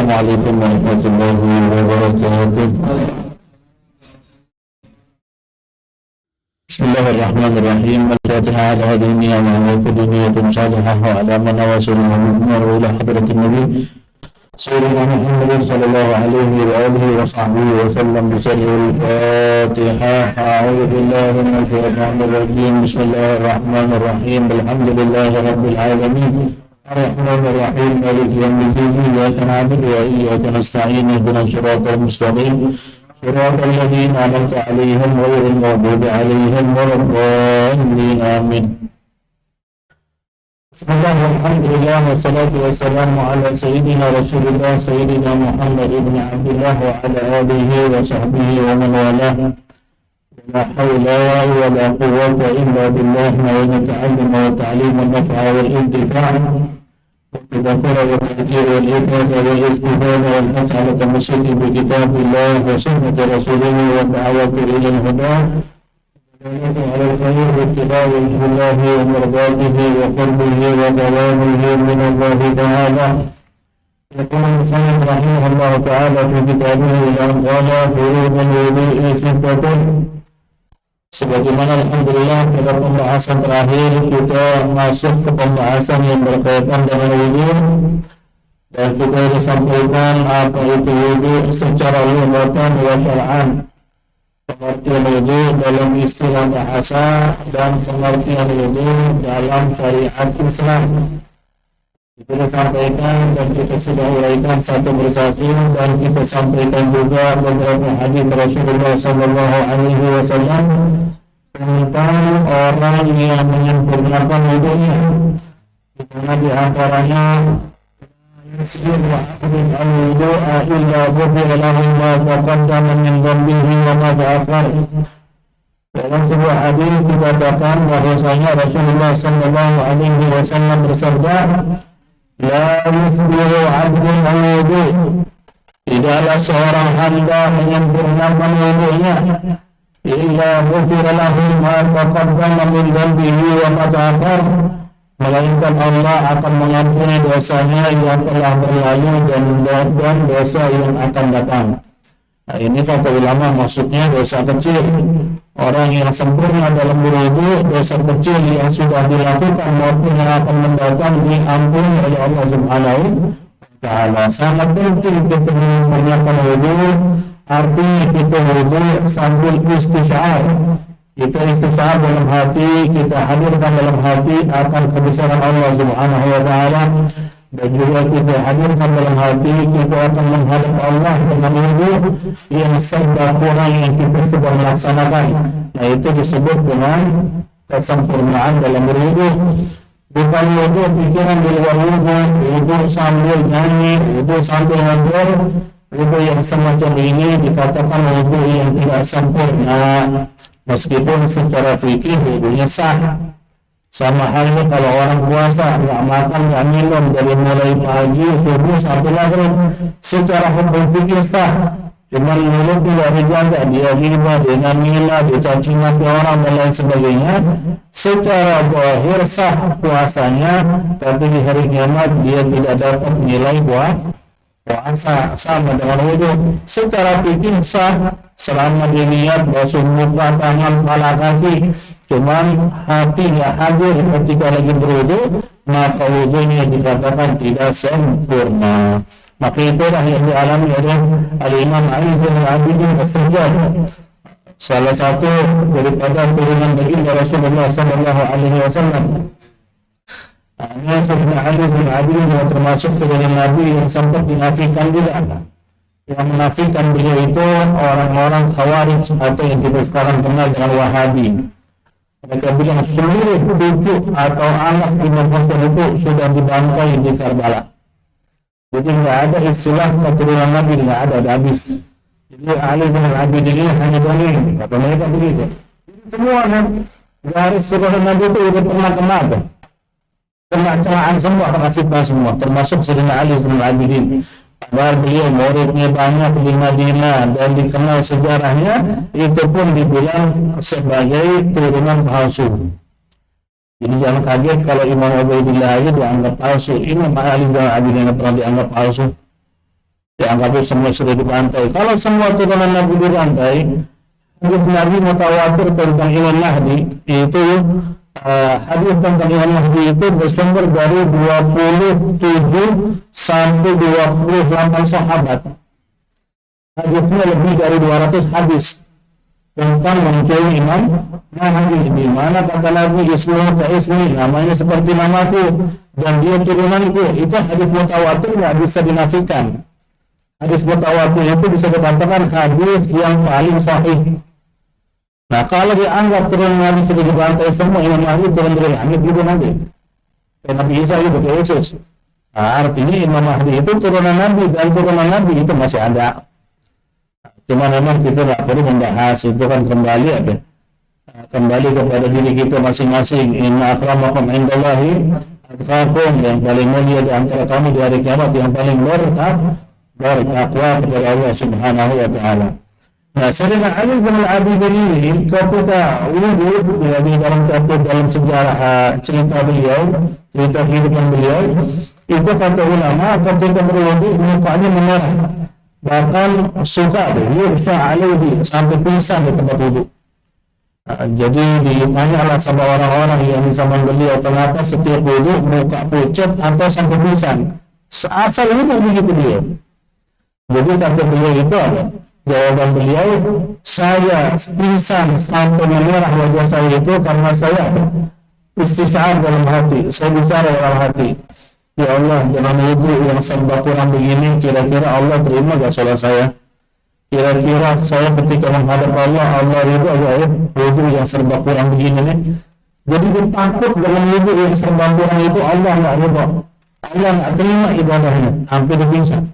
Assalamualaikum warahmatullahi wabarakatuh. Bismillahirrahmanirrahim. Al-Fatihah ala hadhihi ni'amah wa kulli niyatin salihah wa ala man wasallallahu wa ila hadratin nabi sayyidina Muhammadin sallallahu alaihi wa alihi wa sahbihi wa sallam bi sirril Fatihah. A'udzu billahi minasy syaithanir rajim. Bismillahirrahmanirrahim. Alhamdulillahi rabbil alamin. Ar-Rahmanir Rahim. Maliki yaumiddin. Iyyaka na'budu wa iyyaka nasta'in. Ihdinas siratal mustaqim. Siratal ladzina an'amta 'alaihim ghairil maghdubi 'alaihim waladdallin. Amin. Bismillah, alhamdulillah, wassalatu wassalamu ala sayyidina Rasulillah sayyidina Muhammad ibn Abdullah wa ala alihi wa sahbihi wa man walah. La hawla wa la quwwata illa billah. Wa ta'allum wa ta'lim wa naf'a wal intifa' والتذكر والتذكير والإفادة والاستفادة والحث على التمسك بكتاب الله وسنة رسوله والدعوة إلى الهدى على الخير واتباع وجه الله ومرضاته وقربه وثوابه من الله تعالى. يقول المصنف رحمه الله تعالى في كتابه الآن قال فروض الوضوء ستة. Sebagaimana alhamdulillah pada pembahasan terakhir kita masuk ke pembahasan yang berkaitan dengan wudu, dan kita disampaikan apa itu wudu secara lughatan wa syar'an, pengertian wudu dalam istilah bahasa dan pengertian wudu dalam syariat Islam. Itu disampaikan dan kita sudah uraikan satu persatu, dan kita sampaikan juga beberapa hadis Rasulullah sallallahu alaihi wasallam tentang orang yang menyempurnakan wudunya, di mana di antaranya yasbihu ahadun al-wudu'a illa ghufira lahu ma taqaddama min dhanbihi wa ma ta'akhkhar. Dalam sebuah hadis dikatakan bahwasanya Rasulullah sallallahu alaihi wasallam bersabda, la yusbihu 'abdun al-wudu', tidaklah seorang hamba menyempurnakan wudunya illa ghufira lahu ma taqaddama min dhanbihi wa ma ta'akhkhar, melainkan Allah akan mengampuni dosanya yang telah berlalu dan dosa yang akan datang. Nah, ini kata ulama maksudnya dosa kecil. Orang yang sempurna dalam berwudu, dosa kecil yang sudah dilakukan maupun yang akan mendatang diampuni oleh Allah Subhanahu wa ta'ala. Sangat penting kita menyempurnakan wudu. Artinya kita wudu sambil istighfar. Kita istighfar dalam hati, kita hadirkan dalam hati akan kebesaran Allah Subhanahu wa ta'ala, dan juga kita hadirkan dalam hati kita akan menghadap Allah dengan wudu yang serba kurang yang kita sedang melaksanakan. Nah, itu disebut dengan kesempurnaan dalam berwudu. Bukan wudu pikiran di luar wudu, wudu sambil nyanyi, wudu sambil ngobrol. Wudu yang semacam ini dikatakan wudu yang tidak sempurna, meskipun secara fikih wudunya sah. Sama halnya kalau orang puasa, nggak makan, nggak minum dari mulai pagi, subuh sampai maghrib, secara hukum fikih sah. Cuman mulut tidak dijaga, dia riba, dia namila, dia caci maki orang dan lain sebagainya. Secara zahir sah puasanya, tapi di hari kiamat dia tidak dapat nilai puasa. Sama dengan wudu, secara fikih sah selama dia niat basuh muka, tangan, kepala, kaki. Cuman hati nggak hadir ketika lagi berwudu, maka wudunya dikatakan tidak sempurna. Maka itulah yang dialami oleh Al-Imam Ali Zainal Abidin As-Sajjad, salah satu daripada turunan baginda Rasulullah sallallahu alaihi wasallam. Ini Sayyidina Ali Zainal Abidin juga termasuk turunan Nabi yang sempat dinafikan juga. Yang menafikan beliau itu orang-orang Khawarij atau yang kita sekarang kenal dengan Wahabi. Mereka bilang seluruh cucu atau anak Imam Hasan itu sudah dibantai di Karbala. Jadi nggak ada istilah keturunan Nabi, nggak ada habis. Jadi Ali bin Abidin ini hanya dongeng, kata mereka begitu. Semua garis keturunan Nabi itu udah pernah kena celaan semua, kena fitnah semua, termasuk Sayyidina Ali bin Abidin. Padahal beliau muridnya banyak di Madinah dan dikenal sejarahnya, itu pun dibilang sebagai turunan palsu. Jadi jangan kaget kalau Imam Ubaidillah aja dianggap palsu. Imam Ali bin Abidin pernah dianggap palsu. dianggap semua sudah dibantai. Kalau semua turunan Nabi dibantai, hadis Nabi mutawatir tentang Imam Mahdi itu hadis tentang Imam Mahdi itu bersumber dari 27 sampai 28 sahabat. Hadisnya lebih dari 200 hadis tentang munculnya Imam Mahdi, di mana kata Nabi ismuhu ka ismi, namanya seperti namaku dan dia turunanku. Itu hadis mutawatir, nggak bisa dinafikan. Hadis mutawatir itu bisa dikatakan hadis yang paling sahih. Nah, kalau dianggap turunan Nabi sudah dibantai semua, Imam Mahdi turun dari langit gitu nanti, kayak Nabi Isa gitu, kayak Yesus. Nah, artinya Imam Mahdi itu turunan Nabi dan turunan Nabi itu masih ada. Cuma memang kita nggak perlu membahas itu, kan kembali kepada diri kita masing-masing. Inna akramakum indallahi atqakum, yang paling mulia di antara kamu di hari kiamat yang paling bertakwa kepada Allah Subhanahu wa taala. Nah, Sayyidina Ali Zainal Abidin ini ketika wudhu, di dalam sejarah cerita beliau, cerita kehidupan beliau, itu kata ulama ketika berwudhu mukanya memerah, bahkan suka yurfa alaihi, sampai pingsan di tempat wudhu. Jadi ditanyalah sama orang-orang yang di zaman beliau, kenapa setiap wudhu muka pucat atau sampai pingsan? Asal itu begitu dia. Jadi kata beliau itu apa? Jawaban beliau, saya pingsan sampai memerah wajah saya itu karena saya istighfar dalam hati, saya bicara dalam hati, ya Allah, dengan wudhu yang serba kurang begini, kira-kira Allah terima gak sholat saya? Kira-kira saya ketika menghadap Allah, Allah ridho gak ya wudhu yang serba kurang begini nih? Jadi dia takut dengan wudhu yang serba kurang itu Allah gak ridho, Allah gak terima ibadahnya, hampir pingsan.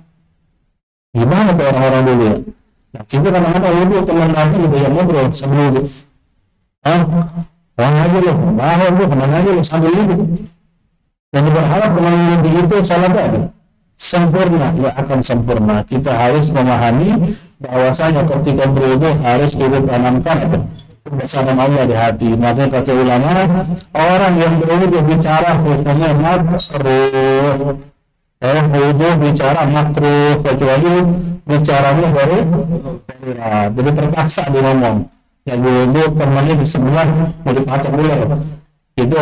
Gimana tuh orang-orang dulu ya? Nah, kita kadang-kadang wudhu teman Nabi gitu ya, ngobrol sambil wudhu. Orang aja loh, bahaya loh, kemana aja loh sambil wudhu. Dan berharap dengan wudhu itu salatnya ada sempurna, ya akan sempurna. Kita harus memahami bahwasanya ketika berwudhu harus kita tanamkan kebesaran Allah di hati. Makanya kata ulama, orang yang berwudhu bicara hukumnya makruh. Wudhu bicara makruh, kecuali bicaranya baru jadi terpaksa di ngomong. Yang wudhu temannya di sebelah mau dipatok ular, itu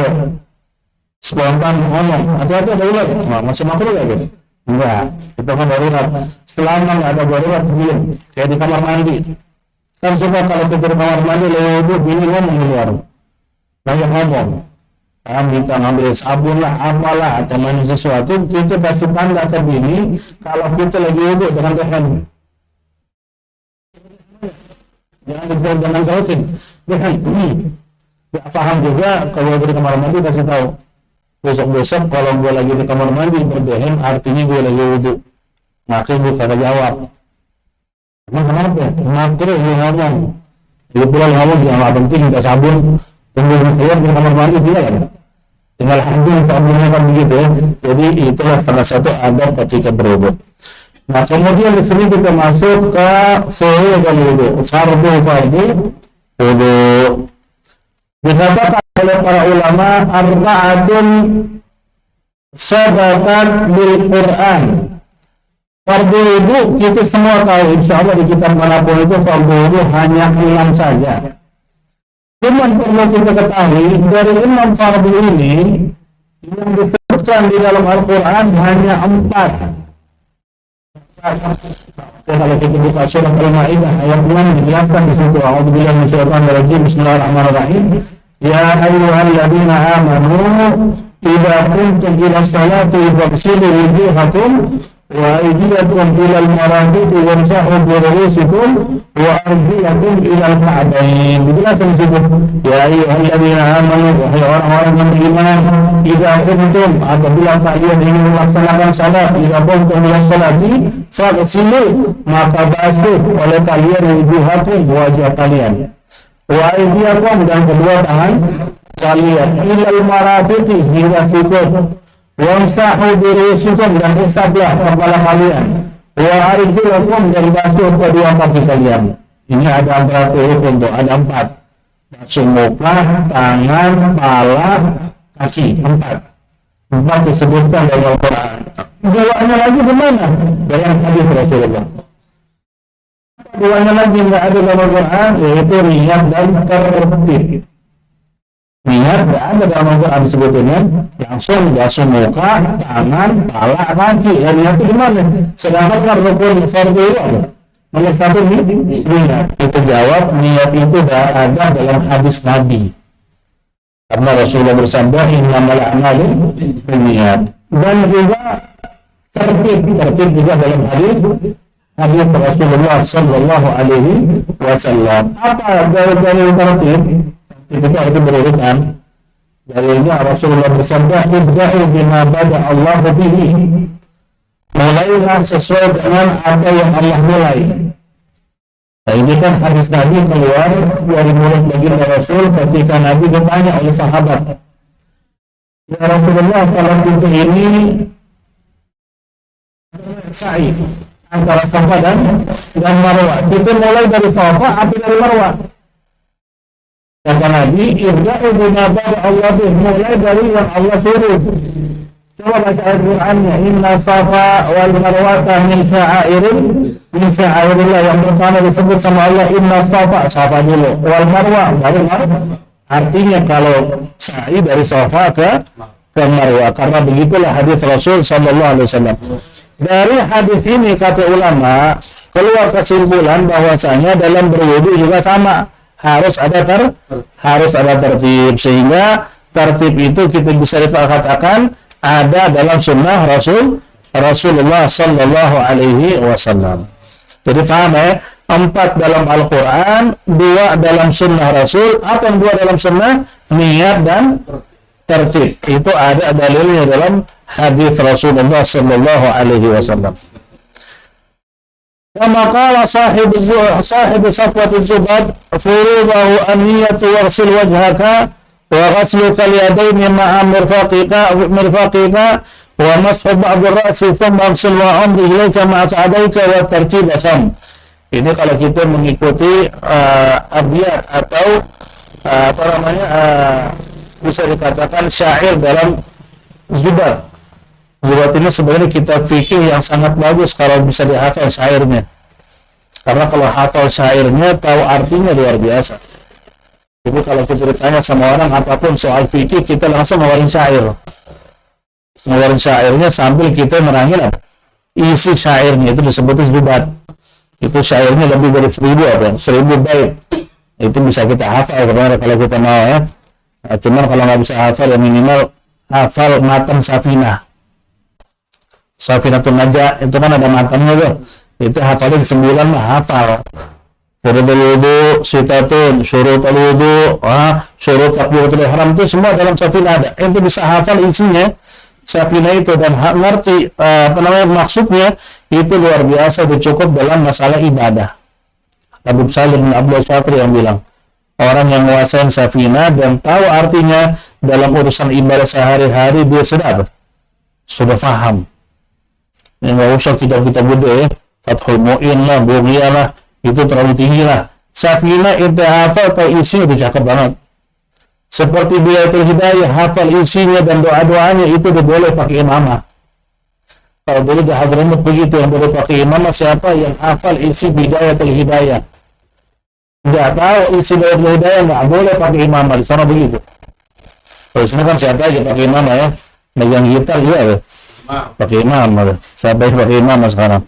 spontan ngomong, hati-hati ada ular, masih makruh ya gitu? Enggak, itu kan darurat. Selama nggak ada darurat, diam. Kayak di kamar mandi, kan suka kalau kita di kamar mandi lewat wudhu, bini ngomong di luar, banyak ngomong. Minta ngambil sabun lah, apalah, atau main sesuatu, kita pasti tanda ke bini kalau kita lagi wudhu dengan Tuhan. Jangan dijawab dengan sautin. Ya, paham juga kalau di kamar mandi kasih tahu. Besok-besok kalau gue lagi di kamar mandi berdehen, artinya gue lagi wudhu. Maka gue kagak jawab. Emang kenapa? Makruh gue ngomong. Dia pulang ngomong, dia nggak penting, minta sabun. Tunggu keluar di kamar mandi dia kan? Tinggal ambil sabunnya kan begitu ya. Jadi itulah salah satu adab ketika berwudhu. Nah, kemudian di sini kita masuk ke fardu wudhu. Dikatakan oleh para ulama, arba'atun sabatat bil Quran. Fardu wudhu kita semua tahu, insya Allah di kitab manapun itu fardu wudhu hanya 6 saja. Cuma perlu kita ketahui dari 6 fardu ini yang disebutkan di dalam Al-Quran hanya 4. Kalau kita buka surah Al-Maidah ayat 6 dijelaskan di situ. A'udzubillahi minasyaitonir rajim. Bismillahirrahmanirrahim. Ya ayyuhalladzina amanu idza qumtum ila sholati faghsilu wujuhakum wa aydiyakum ila al-marafiqi wamsahu bi ru'usikum wa arjulakum ila al-ka'bayn. Dijelaskan di situ. Ya ayyuhalladzina amanu, wahai orang-orang yang beriman, idza qumtum, apabila kalian ingin melaksanakan salat, idza qumtum ila sholati faghsilu, maka basuh oleh kalian wujuhakum, wajah kalian, wa aydiyakum, dan kedua tangan kalian, ila al-marafiqi, hingga sikut, wamsahu bi ru'usikum, dan usaplah kepala kalian, wa arjulakum, dan basuh kedua kaki kalian. Ini ada berapa hukum tuh? Ada 4. Basuh muka, tangan, kepala, kaki, 4. 4 disebutkan dalam Al-Quran. 2-nya lagi di mana? Dalam hadis Rasulullah. 2-nya lagi nggak ada dalam Al-Quran, yaitu niat dan tertib. Niat nggak ada dalam Al-Quran disebutnya langsung muka, tangan, kepala, kaki. Ya, niat itu di mana? Sedangkan rukun fardu itu apa? Nomor 1 niat. Itu jawab, niat itu ada dalam hadis Nabi. Karena Rasulullah bersabda, innamal a'malu binniyat. Dan juga tertib juga dalam hadis Rasulullah sallallahu alaihi wasallam. Apa dalil tertib? Tertib itu arti berurutan. Dalilnya Rasulullah bersabda, ibda'u bima bada Allah bihi. Mulailah sesuai dengan apa yang Allah mulai. Nah, ini kan hadis Nabi keluar dari mulut baginda Rasul ketika Nabi ditanya oleh sahabat, ya Rasulullah, kalau kita ini sa'i antara Safa dan Marwah, kita mulai dari Safa atau dari Marwah? Kata Nabi, ibda'u bima bada Allah bih, mulai dari yang Allah suruh. Coba baca ayat Qur'annya, inna Safa wal Marwata min sya'airillah. Yang pertama disebut sama Allah, inna Safa dulu, wal Marwah baru Marwah. Artinya kalau sa'i dari Safa ke Marwah, karena begitulah hadis Rasul sallallahu alaihi wasallam. Dari hadis ini kata ulama keluar kesimpulan bahwasanya dalam berwudu juga sama, harus ada tertib, sehingga tertib itu kita bisa dikatakan ada dalam sunnah Rasulullah sallallahu alaihi wasallam. Jadi paham ya? 4 dalam Al-Quran, 2 dalam sunnah Rasul, atau 2 dalam sunnah, niat dan tertib. Itu ada dalilnya dalam hadis Rasulullah sallallahu alaihi wasallam. Kama qala sahibu Safwatul Zubad, furudahu an-niyatu waghsil wajhaka wa ghasluka al-yadaini ma'a mirfaqika wa mashu ba'd ar-ra'si thumma ghsil wa amri ilayka ma'a ta'adayka wa tartib asam. Ini kalau kita mengikuti abiyat atau bisa dikatakan syair dalam Zubad. Zubad ini sebenarnya kitab fikih yang sangat bagus kalau bisa dihafal syairnya. Karena kalau hafal syairnya tahu artinya luar biasa. Jadi kalau kita ditanya sama orang apapun soal fikih, kita langsung ngeluarin syair. Ngeluarin syairnya sambil kita merangin isi syairnya, itu disebut Zubad. Itu syairnya lebih dari 1000 bait. Itu bisa kita hafal sebenarnya kalau kita mau ya. Nah, cuman kalau nggak bisa hafal ya minimal hafal matan Safinatul Najah, itu kan ada matannya tuh. Itu hafalnya 9 mah hafal. Fardul wudu, sitatun, syurutul wudu, syurut takbiratul ihram, itu semua dalam Safinah ada. Itu bisa hafal isinya Safinah itu dan ngerti maksudnya, itu luar biasa, itu cukup dalam masalah ibadah. Habib Salim bin Abdul Syatri yang bilang, orang yang menguasai Safinah dan tahu artinya dalam urusan ibadah sehari-hari, dia sudah paham. Ya, nggak usah kitab-kitab gede ya, Fathul Mu'in lah, Bughiyah lah, itu terlalu tinggi lah. Safinah itu hafal atau isinya udah cakep banget. Seperti Bidayatul Hidayah, hafal isinya dan doa-doanya itu udah boleh pakai imamah. Kalau boleh di Hadramut begitu, yang boleh pakai imamah siapa yang hafal isi Bidayatul Hidayah. Nggak tahu isi Bidayatul Hidayah nggak boleh pakai imamah, di sana begitu. Kalau di sini kan siapa aja pakai imamah ya, megang gitar juga ya. Pakai imamah, siapa yang pakai imamah sekarang?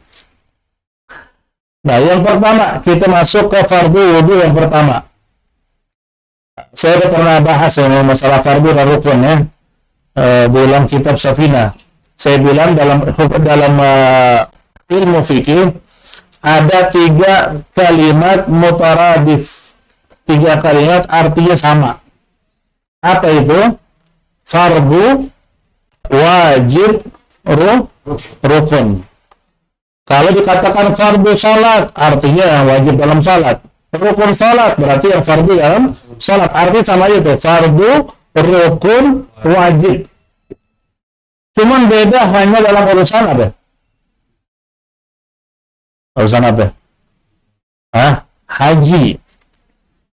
Nah, yang pertama kita masuk ke fardu wudu yang pertama. Saya sudah pernah bahas ya masalah fardu dan rukun ya dalam kitab Safinah. Saya bilang dalam ilmu fikih ada 3 kalimat mutaradif, 3 kalimat artinya sama. Apa itu? Fardu, wajib, rukun. Kalau dikatakan fardu salat, artinya yang wajib dalam salat. Rukun salat berarti yang fardu dalam salat. Artinya sama itu, fardu, rukun, wajib. Cuman beda hanya dalam urusan apa? Urusan apa? Haji.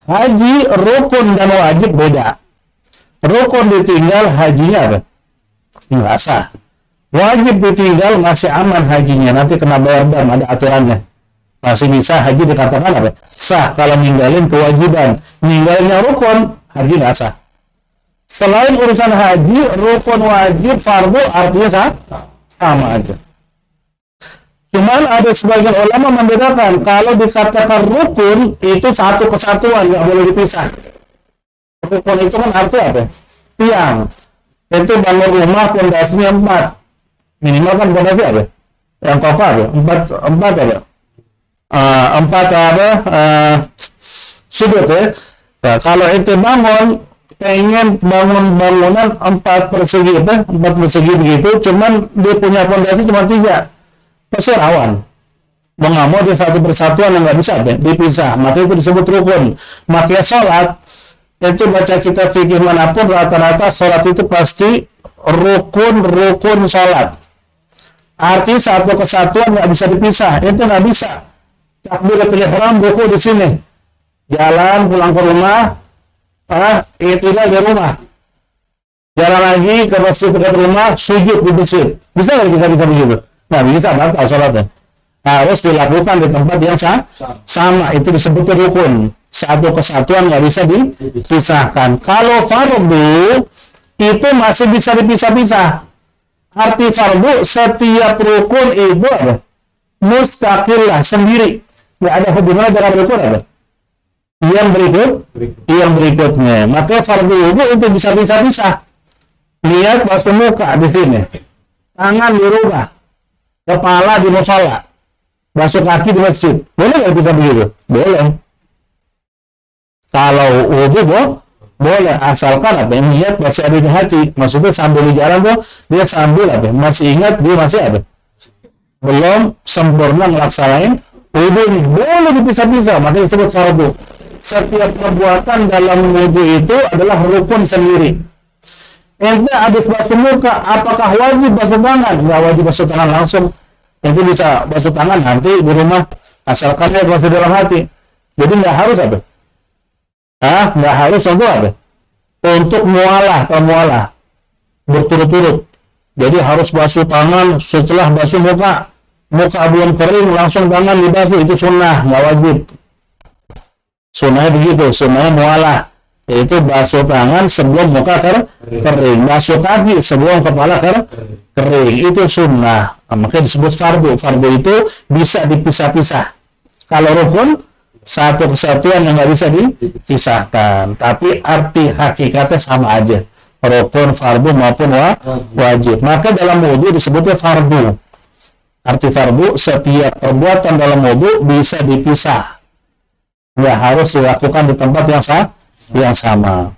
Haji, rukun dan wajib beda. Rukun ditinggal, hajinya apa? nggak sah. Wajib ditinggal masih aman hajinya, nanti kena bayar dam, ada aturannya. Masih bisa haji dikatakan apa? Sah kalau ninggalin kewajiban. Ninggalinnya rukun, haji nggak sah. Selain urusan haji, rukun wajib, fardu artinya sah? Sama aja. Cuman ada sebagian ulama membedakan, kalau dikatakan rukun, itu satu kesatuan, nggak boleh dipisah. Rukun itu kan artinya apa? Tiang. Itu bangun rumah, pondasinya 4. Minimal kan pondasi apa? Yang kokoh apa? 4 apa? 4 apa? Sudut ya. Nah, kalau itu bangun, pengen bangun bangunan 4 persegi, 4 persegi begitu, cuman dia punya pondasi cuma 3. Pasti rawan. Mau nggak mau dia satu persatuan yang nggak bisa dipisah, maka itu disebut rukun. Makanya sholat itu baca kitab fikih manapun rata-rata sholat itu pasti rukun sholat. Artinya satu kesatuan nggak bisa dipisah, itu nggak bisa. Takbiratul ihram ruku di sini, jalan pulang ke rumah, itulah di rumah, jalan lagi ke masjid dekat rumah, sujud di masjid. Bisa nggak kita begitu? Nah, bisa batal sholatnya. Harus dilakukan di tempat yang sama. Itu disebut rukun. Satu kesatuan nggak bisa dipisahkan. Kalau fardu itu masih bisa dipisah-pisah. Arti fardu, setiap rukun itu ada mustaqillah sendiri. Nggak ada hubungannya dengan rukun ada. Yang berikutnya. Maka fardu itu bisa pisah-pisah. Lihat basuh muka di sini, tangan di rumah, kepala di mushola, basuh kaki di masjid. Boleh nggak bisa begitu? Boleh. Kalau wudhu boleh, asalkan apa yang niat masih ada di hati. Maksudnya sambil di jalan tuh dia sambil apa? Masih ingat dia masih ada. Belum sempurna melaksanain wudhu ini. Boleh dipisah-pisah, makanya disebut fardu. Setiap perbuatan dalam wudhu itu adalah rukun sendiri. Ente habis basuh muka, apakah wajib basuh tangan? Nggak wajib basuh tangan langsung. Ente bisa basuh tangan nanti di rumah, asalkan dia masih dalam hati. Jadi nggak harus apa? Nggak harus untuk apa? Untuk mualah atau mualah berturut-turut. Jadi harus basuh tangan setelah basuh muka. Muka belum kering, langsung tangan dibasuh, itu sunnah, nggak wajib. Sunnahnya begitu, sunnahnya mualah. Yaitu basuh tangan sebelum muka kering, basuh kaki sebelum kepala kering, itu sunnah. Makanya disebut fardu. Fardu itu bisa dipisah-pisah. Kalau rukun, satu kesatuan yang nggak bisa dipisahkan. Tapi arti hakikatnya sama aja. Rukun, fardu maupun wajib. Maka dalam wudhu disebutnya fardu. Arti fardu, setiap perbuatan dalam wudhu bisa dipisah. Nggak harus dilakukan di tempat yang sama.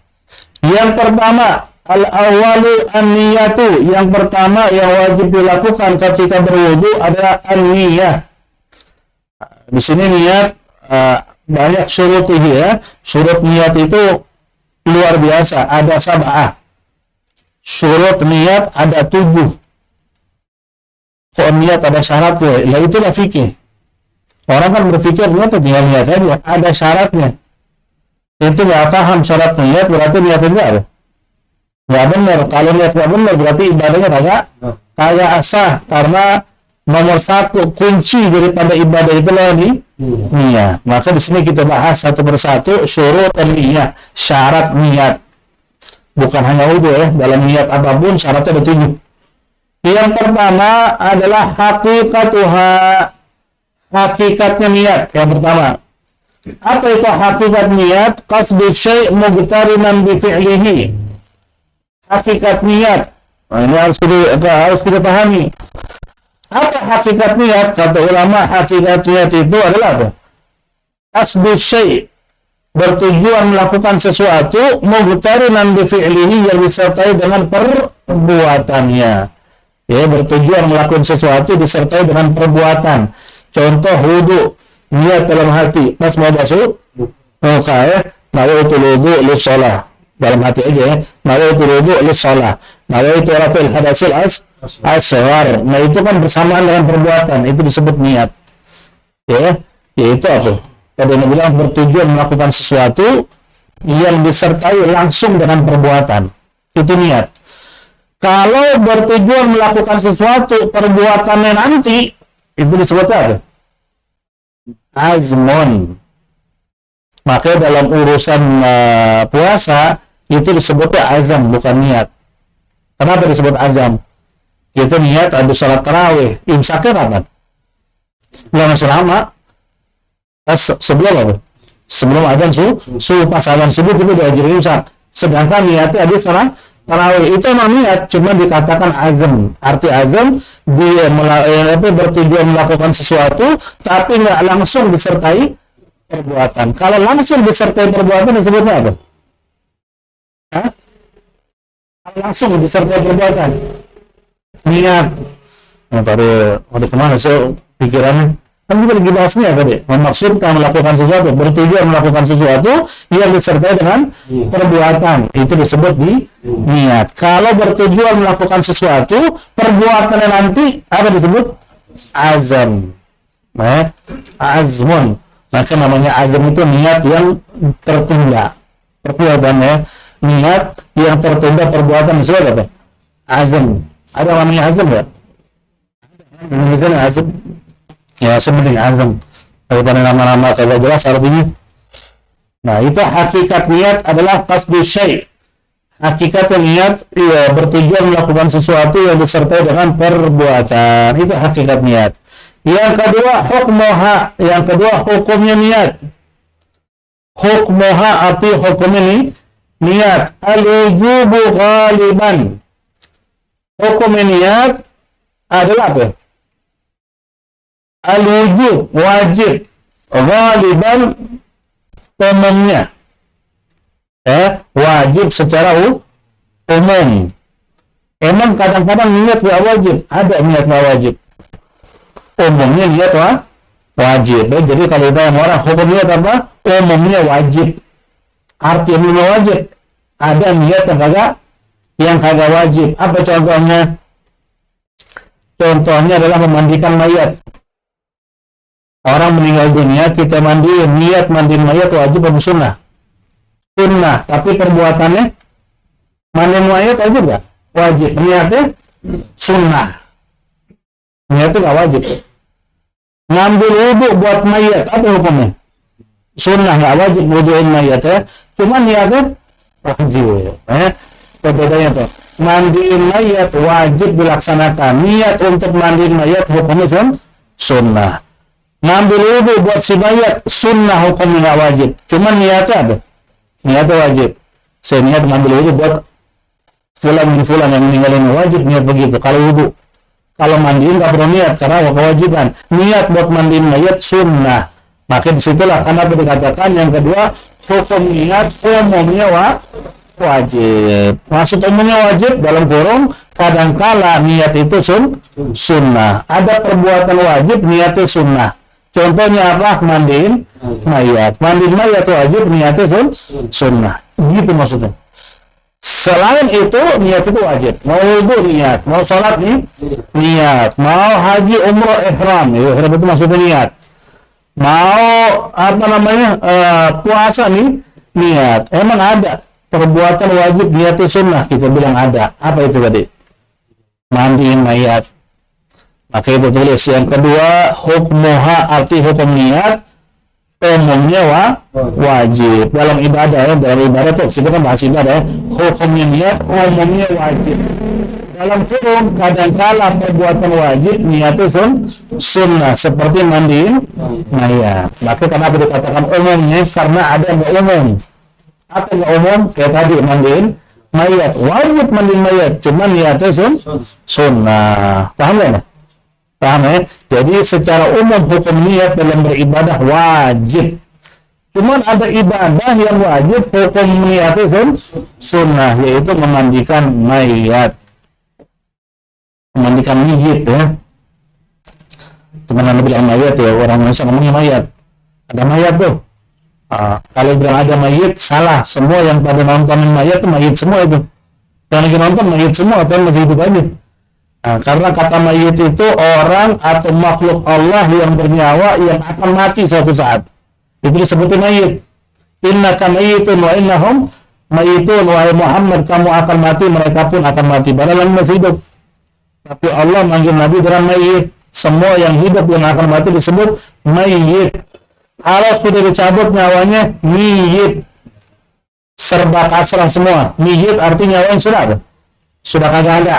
Yang pertama, al-awwalu an-niyatu. Yang pertama yang wajib dilakukan ketika berwudu adalah an-niyah. Di sini niat banyak syurut ya. Syurut niat itu luar biasa, ada sab'ah. Syurut niat ada 7. Kok niat ada syaratnya? Lah itulah fikih. Orang kan berpikir niat tinggal niat saja, ada syaratnya. Itu nggak paham syarat niat, berarti niatnya nggak benar. Kalau niat nggak benar, berarti ibadahnya kagak asah. Karena nomor 1 kunci daripada ibadah itu adalah niat. Maka di sini kita bahas satu persatu syurut niat, syarat niat. Bukan hanya wudhu ya, dalam niat apapun syaratnya ada 7. Yang pertama adalah hakikatnya niat. Yang pertama, apa itu hakikat niat? Qasdu syai' mughtarinan bi fi'lihi. Hakikat niat. Nah, ini harus kita pahami. Apa hakikat niat? Kata ulama, hakikat niat itu adalah apa? Qasdu syai', bertujuan melakukan sesuatu, mughtarinan bi fi'lihi, yang disertai dengan perbuatannya. Ya, bertujuan melakukan sesuatu disertai dengan perbuatan. Contoh wudu, niat dalam hati, pas mau basuh muka ya, nawaitu wudu lis-shalah, dalam hati aja ya, nawaitu wudu lis-shalah, nawaitu raf'il hadasil asghar. Nah itu kan bersamaan dengan perbuatan, itu disebut niat. Ya, yaitu apa? Tadi Nabi bilang bertujuan melakukan sesuatu yang disertai langsung dengan perbuatan, itu niat. Kalau bertujuan melakukan sesuatu perbuatannya nanti, itu disebut apa? Azmun. Maka dalam urusan puasa itu disebutnya azam, bukan niat. Kenapa disebut azam? Itu niat ada salat tarawih. Imsaknya kapan? Lama selama sebelum apa? Sebelum azan subuh, pas azan subuh itu diajarin imsak. Sedangkan niatnya ada salat tarawih. Itu memang niat, cuma dikatakan azam. Arti azam dia bertujuan melakukan sesuatu, tapi nggak langsung disertai perbuatan. Kalau langsung disertai perbuatan disebutnya apa? Hah? Kalau langsung disertai perbuatan, niat. Nah, tadi kemana sih pikirannya? Kan kita lagi bahasnya tadi, memaksudkan melakukan sesuatu, bertujuan melakukan sesuatu yang disertai dengan perbuatan, itu disebut di niat. Kalau bertujuan melakukan sesuatu, perbuatannya nanti apa disebut? Azam. Nah, azmun. Maka namanya azam itu niat yang tertunda. Perbuatannya niat yang tertunda, perbuatan disebut apa? Azam. Ada namanya azam nggak? Misalnya azam. Ya, sepenting azam. Daripada nama-nama kagak jelas artinya. Nah, itu hakikat niat adalah qasdu syai'. Hakikat niat ya, bertujuan melakukan sesuatu yang disertai dengan perbuatan. Itu hakikat niat. Yang kedua, hukmuha. Yang kedua, hukumnya niat. Hukmuha arti hukum ini niat. Al-wujubu ghaliban. Hukum niat adalah apa? Al-wujub, wajib, ghaliban, umumnya. Wajib secara umum. Emang kadang-kadang niat gak wajib, ada niat gak wajib. Umumnya niat wajib. Jadi kalau kita yang orang hukum niat apa? Umumnya wajib. Arti umumnya wajib. Ada niat yang kagak wajib. Apa contohnya? Contohnya adalah memandikan mayat. Orang meninggal dunia, kita mandiin. Niat mandiin mayat wajib atau sunnah? Sunnah. Tapi perbuatannya mandiin mayat wajib nggak? Wajib. Niatnya sunnah. Niatnya nggak wajib. Ngambil wudu buat mayat, apa hukumnya? Sunnah, nggak wajib wuduin mayat ya. Cuma niatnya wajib. Bedanya tuh. Mandiin mayat wajib dilaksanakan. Niat untuk mandiin mayat hukumnya sunnah. Ngambil wudu buat si mayat sunnah, hukumnya nggak wajib. Cuma niatnya apa? Niatnya wajib. Saya niat ngambil wudu buat fulan yang meninggalin, wajib niat begitu. Kalau wudu, kalau mandiin nggak perlu niat karena kewajiban. Niat buat mandiin mayat sunnah. Maka disitulah karena dikatakan yang kedua hukum niat umumnya wajib. Maksud umumnya wajib dalam kurung kadangkala niat itu sunnah. Ada perbuatan wajib niatnya sunnah. Contohnya apa? Mandiin mayat. Mandiin mayat wajib, niatnya sunnah. Gitu maksudnya. Selain itu, niat itu wajib. Mau wudu niat, mau sholat niat, mau haji umroh ihram. Ihram itu maksudnya niat. Mau puasa niat. Emang ada perbuatan wajib niatnya sunnah, kita bilang ada. Apa itu tadi? Mandiin mayat. Maka itu tulis yang kedua, hukmuha arti hukum niat umumnya wajib. Dalam ibadah dalam ibadah tuh kita kan bahas ibadah hukumnya niat umumnya wajib. Dalam fiqh kadangkala perbuatan wajib niatnya sunnah seperti mandiin mayat. Maka kenapa dikatakan umumnya? Karena ada yang umum. Apa yang umum? Kayak tadi mandiin mayat, wajib mandiin mayat, cuma niatnya sunnah. Paham ya? Paham ya? Jadi secara umum hukum niat dalam beribadah wajib. Cuman ada ibadah yang wajib hukum niatnya sunnah, yaitu memandikan mayat. Memandikan mayit ya. Cuman anda bilang mayat ya, orang Indonesia ngomongnya mayat. Ada mayat tuh. Kalau bilang ada mayit, salah. Semua yang pada nontonin mayat itu mayit semua itu. Yang lagi nonton mayit semua, atau masih hidup aja. Karena kata mayit itu orang atau makhluk Allah yang bernyawa yang akan mati suatu saat. Itu disebutnya mayit. Innaka mayitun wa innahum mayitun, wahai Muhammad, kamu akan mati, mereka pun akan mati. Padahal masih hidup. Tapi Allah manggil Nabi dengan mayit. Semua yang hidup yang akan mati disebut mayit. Kalau sudah dicabut nyawanya, miyit. Serba kasrah semua. Miyit artinya nyawanya sudah kagak ada.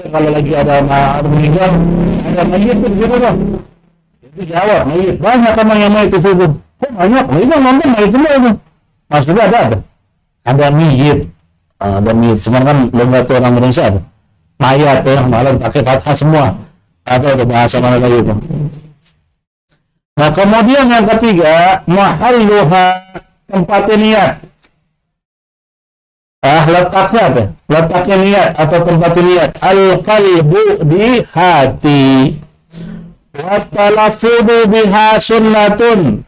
Kalau lagi ada meninggal, ada mayit itu gitu dong. Itu jawab mayit. Banyak orang yang mayit itu. Kok banyak? Ini nonton mayit semua itu. Maksudnya ada miyit. Ada miyit. Cuman kan belum tahu orang Indonesia ada. Mayat ya, malah pakai fathah semua. Atau itu bahasa mana lagi itu. Nah kemudian yang ketiga, mahalluha, tempatnya niat. Letaknya apa? Letaknya niat atau tempatnya niat. Al-qalbu di hati. Wa talaffudu biha sunnatun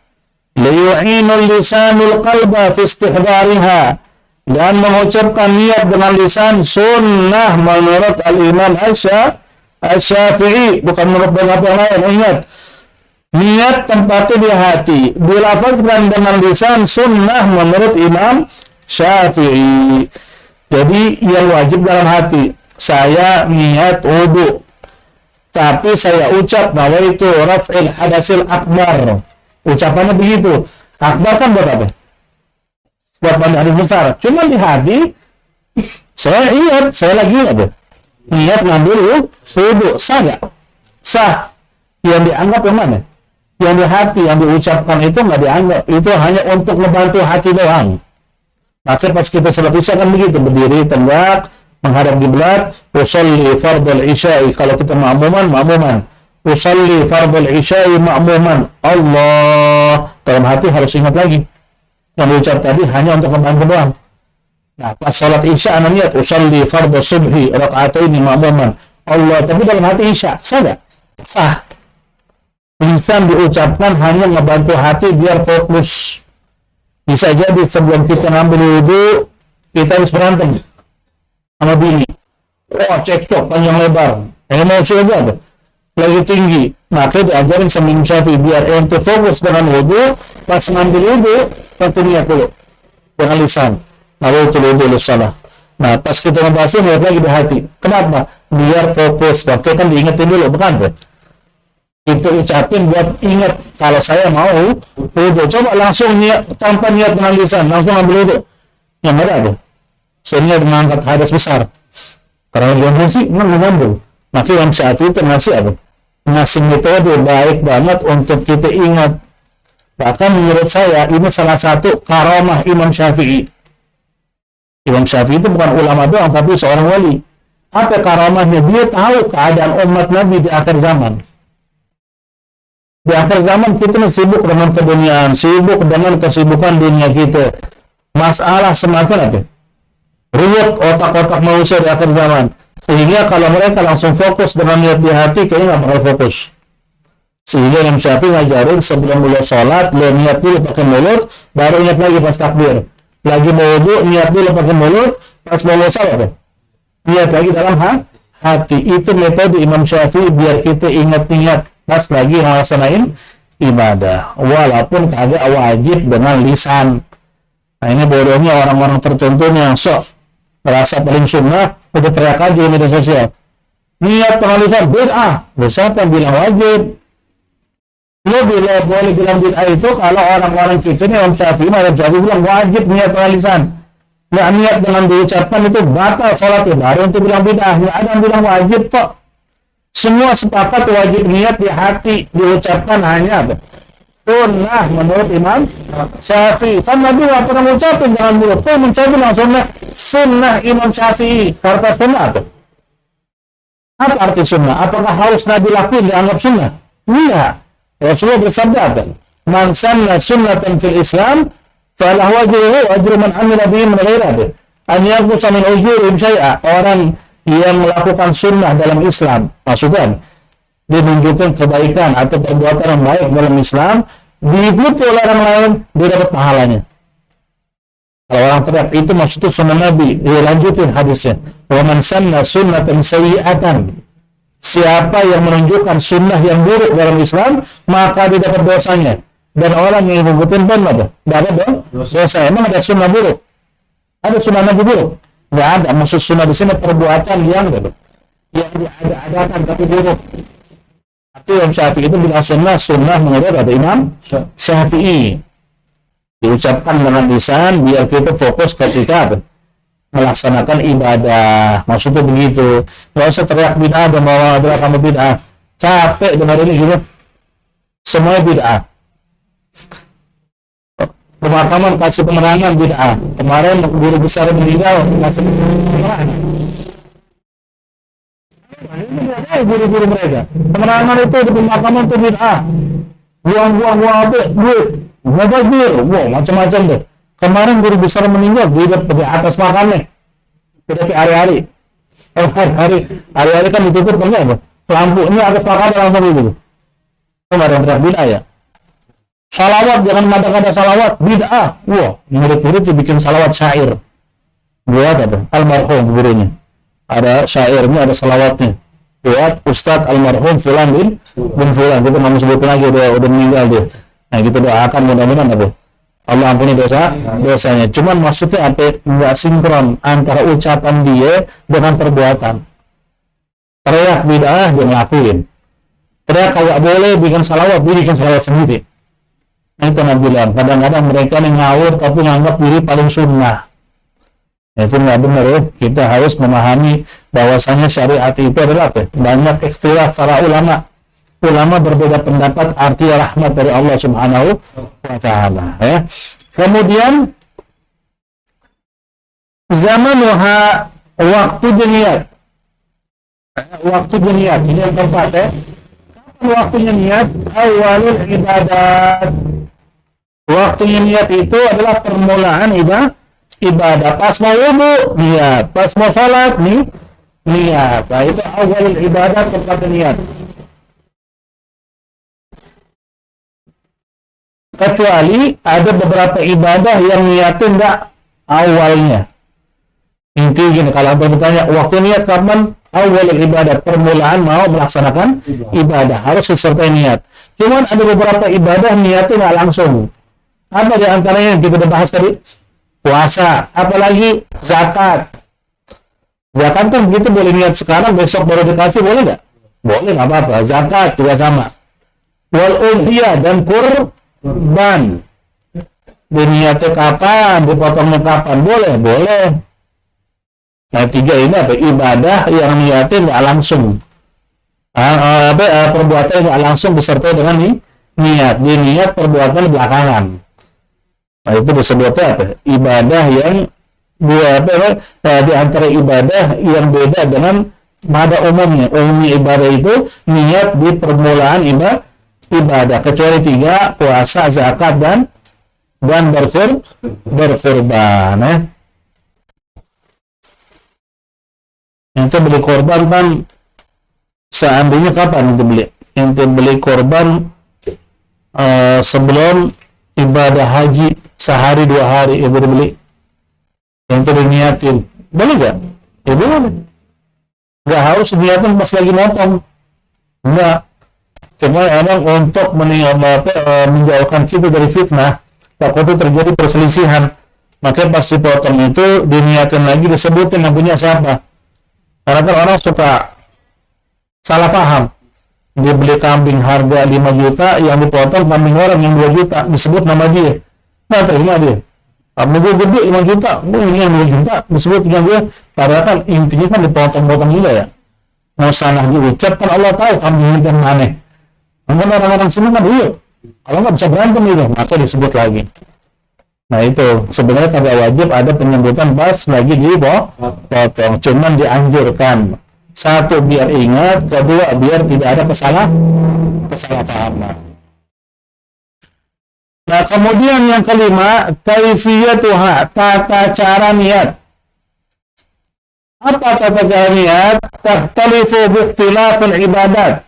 liyu'inul lisanul qalba fi istihdariha. Dan mengucapkan niat dengan lisan sunnah menurut al-Imam Asy-Syafi'i, bukan menurut pendapat yang lain. Ingat, niat tempatnya di hati, dilafazkan dengan lisan sunnah menurut Imam Syafi'i. Jadi yang wajib dalam hati, saya niat wudu, tapi saya ucap bahwa itu raf'il hadasil akbar. Ucapannya begitu. Akbar kan buat apa? Buat hadis besar. Cuma di hati, saya ingat, saya lagi ingat. Niat ngambil wudu, sah nggak? Sah. Yang dianggap yang mana? Yang di hati, yang diucapkan itu nggak dianggap. Itu hanya untuk membantu hati doang. Maka pas kita sholat isya kan begitu, berdiri tegak, menghadap kiblat, usolli fardhu isya'i. Kalau kita ma'muman. Usolli fardhu isya'i ma'muman. Allah. Dalam hati harus ingat lagi. Yang diucap tadi hanya untuk membantu doang. Nah, pas sholat isya ana niat usolli fardhu subhi raka'ataini ma'muman. Allah, tapi dalam hati isya, sah nggak? Sah. Lisan diucapkan hanya membantu hati biar fokus. Bisa jadi sebelum kita ngambil wudu, kita harus berantem sama bini. Cekcok panjang lebar. Emosi aja ada. Lagi tinggi. Maka diajarin sama Imam Syafi'i biar ente fokus dengan wudu, pas ngambil wudu, niat dulu dengan lisan. Lalu wudu salah. Nah, pas kita membasuh niat lagi di hati. Kenapa? Biar fokus. Waktu kan diingetin dulu, bukan? Itu ucapin buat ingat kalau saya mau wudu. Coba langsung niat tanpa niat dengan lisan, langsung ambil wudu. Yang ada. Saya niat mengangkat hadas besar. Karena yang sih memang mengambil. Maka yang saat itu ngasih apa? Ngasih metode baik banget untuk kita ingat. Bahkan menurut saya ini salah satu karamah Imam Syafi'i. Imam Syafi'i itu bukan ulama doang, tapi seorang wali. Apa karamahnya? Dia tahu keadaan umat Nabi di akhir zaman. Di akhir zaman kita sibuk dengan keduniaan, sibuk dengan kesibukan dunia kita. Masalah semakin apa? Ruwet otak-otak manusia di akhir zaman. Sehingga kalau mereka langsung fokus dengan niat di hati, kayaknya nggak bakal fokus. Sehingga Imam Syafi'i ngajarin sebelum mulai sholat, lo niat dulu pakai mulut, baru niat lagi pas takbir. Lagi mau wudu, niat dulu pakai mulut, pas mau sholat, niat lagi dalam hati. Itu metode Imam Syafi'i biar kita ingat niat pas lagi ngelaksanain ibadah. Walaupun kagak wajib dengan lisan. Nah ini bodohnya orang-orang tertentu yang sok merasa paling sunnah, udah teriak aja di media sosial. Niat pengalusan bid'ah. Siapa yang bilang wajib? Lo boleh bilang bid'ah itu kalau orang-orang kita ini Imam Syafi'i bilang wajib niat pengalusan. Nggak niat dengan diucapkan itu batal sholatnya. Baru untuk bilang bid'ah. Nggak ada yang bilang wajib kok. Semua sepakat wajib niat di hati, diucapkan hanya apa? Sunnah menurut Imam Syafi'i. Kan Nabi nggak pernah mengucapkan jangan mulut. Kok mencapai langsung sunnah Imam Syafi'i. Kata sunnah itu. Apa arti sunnah? Apakah harus Nabi lakuin dianggap sunnah? Enggak. Rasulullah bersabda apa? Man sanna sunnatan fil Islam falahu ajruhu ajru man amila bihi min ghairihi. An yanqusa min ujurihim syai'a. Orang yang melakukan sunnah dalam Islam, maksudnya dia menunjukkan kebaikan atau perbuatan yang baik dalam Islam, diikuti oleh orang lain, dia dapat pahalanya. Kalau orang teriak itu maksudnya sunnah Nabi, dia lanjutin hadisnya. Wa man sanna sunnatan sayyi'atan. Siapa yang menunjukkan sunnah yang buruk dalam Islam, maka dia dapat dosanya. dan orang yang ngikutin pun ada dosa. Emang ada sunnah buruk? Ada sunnah Nabi buruk? Nggak ada. Maksud sunnah di sini perbuatan yang diada-adakan tapi buruk. Artinya Imam Syafi'i itu bilang sunnah menurut ada Imam Syafi'i diucapkan dengan lisan biar kita fokus ketika melaksanakan ibadah. Maksudnya begitu. Nggak usah teriak bid'ah dan bawa teriak kamu bid'ah. Capek dengar ini gitu. Semuanya bid'ah. Pemakaman kasih penerangan bid'ah. Kemarin guru besar meninggal kasih penerangan. Guru-guru mereka. Penerangan itu di pemakaman itu bid'ah. Buang-buang duit. Ngabazir. Wow, macam-macam deh. Kemarin guru besar meninggal di atas makamnya. Tidak ke hari-hari. Hari-hari kan ditutup kan apa? Lampunya atas makamnya langsung gitu. Kemarin teriak bid'ah ya. Salawat, jangan ada salawat, bid'ah. Wah, murid-murid bikin salawat syair. Buat apa? Almarhum gurunya. Ada syairnya, ada salawatnya. Buat Ustadz almarhum Fulan bin Fulan. Kita nggak mau sebutin lagi, udah meninggal dia. Nah, gitu doakan mudah-mudahan apa? Allah ampuni dosanya. Cuman maksudnya apa? Nggak sinkron antara ucapan dia dengan perbuatan. Teriak bid'ah, dia ngelakuin. Teriak kagak boleh bikin salawat, dia bikin salawat sendiri. Nah, itu Nabi bilang, kadang-kadang mereka yang ngawur tapi nganggap diri paling sunnah. Nah, itu nggak benar ya. Kita harus memahami bahwasanya syariat itu adalah apa? Banyak ikhtilaf para ulama. Ulama berbeda pendapat arti rahmat dari Allah Subhanahu wa Ta'ala. Ya. Kemudian zamanuha waktu niat. Waktu niat ini yang keempat ya. Kapan waktunya niat? Awalul ibadat. Waktunya niat itu adalah permulaan ibadah. Pas mau wudu, niat. Pas mau salat, niat. Nah, itu awalul ibadat, tempat niat. Kecuali ada beberapa ibadah yang niatin enggak awalnya. Intinya gini, kalau Anda bertanya, waktu niat kapan? Awalul ibadat, permulaan mau melaksanakan ibadah. Harus disertai niat. Cuman ada beberapa ibadah niatnya nggak langsung. Apa di antaranya yang kita bahas tadi? Puasa, apalagi zakat. Zakat kan kita boleh niat sekarang, besok baru dikasih, boleh nggak? Boleh, nggak apa-apa. Zakat juga sama. Wal udhiyah dan kurban. Diniatnya kapan, dipotongnya kapan? Boleh. Nah, tiga ini apa? Ibadah yang niatnya nggak langsung. Perbuatan yang nggak langsung disertai dengan niat. Di niat perbuatan belakangan. Nah, itu disebutnya apa? Ibadah yang di antara ibadah yang beda dengan pada umumnya. Umumnya ibadah itu niat di permulaan ibadah. Kecuali tiga, puasa, zakat, dan berkurban. Ente beli korban kan seandainya kapan ente beli? Ente beli korban sebelum ibadah haji sehari 2 hari ente beli. Ente diniatin. Boleh gak? Ya boleh. Gak harus diniatin pas lagi nonton. Enggak. Cuma emang untuk menjauhkan kita dari fitnah, takutnya terjadi perselisihan. Maka pas dipotong itu diniatin lagi, disebutin yang punya siapa. Karena kan orang suka salah paham. Dia beli kambing harga 5 juta, yang dipotong kambing orang yang 2 juta, disebut nama dia. Nah, terima dia. Kambing gue gede 5 juta, ini yang 2 juta, disebut punya gue. Padahal kan intinya kan dipotong-potong juga ya. Mau salah diucap, kan Allah tahu kambing itu yang aneh. Mungkin orang-orang sini kan iya. Kalau nggak bisa berantem itu, maka disebut lagi. Nah itu sebenarnya kagak wajib ada penyebutan pas lagi dipotong, cuman dianjurkan. Satu, biar ingat. Kedua, biar tidak ada kesalahpahaman. Nah, kemudian yang kelima, kaifiyatuha, tata cara niat. Apa tata cara niat? Takhtalifu biikhtilafil ibadat.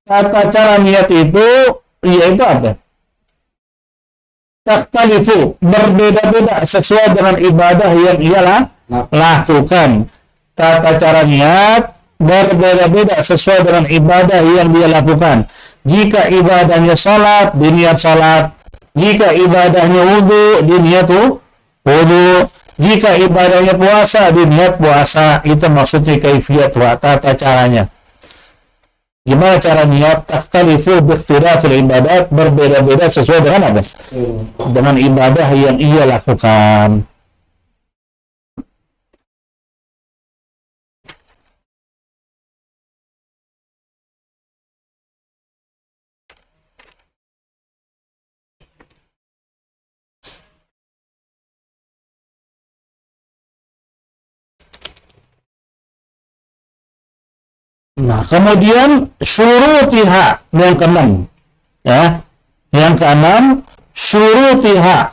Tata cara niat itu yaitu apa? Takhtalifu, berbeda-beda sesuai dengan ibadah yang ia lakukan. Tata cara niat berbeda-beda sesuai dengan ibadah yang dia lakukan. Jika ibadahnya salat, diniat salat. Jika ibadahnya wudu, diniat wudu. Jika ibadahnya puasa, diniat puasa. Itu maksudnya kaifiyat wa tata caranya. Gimana cara niat? Takhtalifu biikhtilafil ibadat, berbeda-beda sesuai dengan apa? Dengan ibadah yang ia lakukan. Nah, kemudian syurutiha yang keenam, ya. Yang keenam, syurutiha.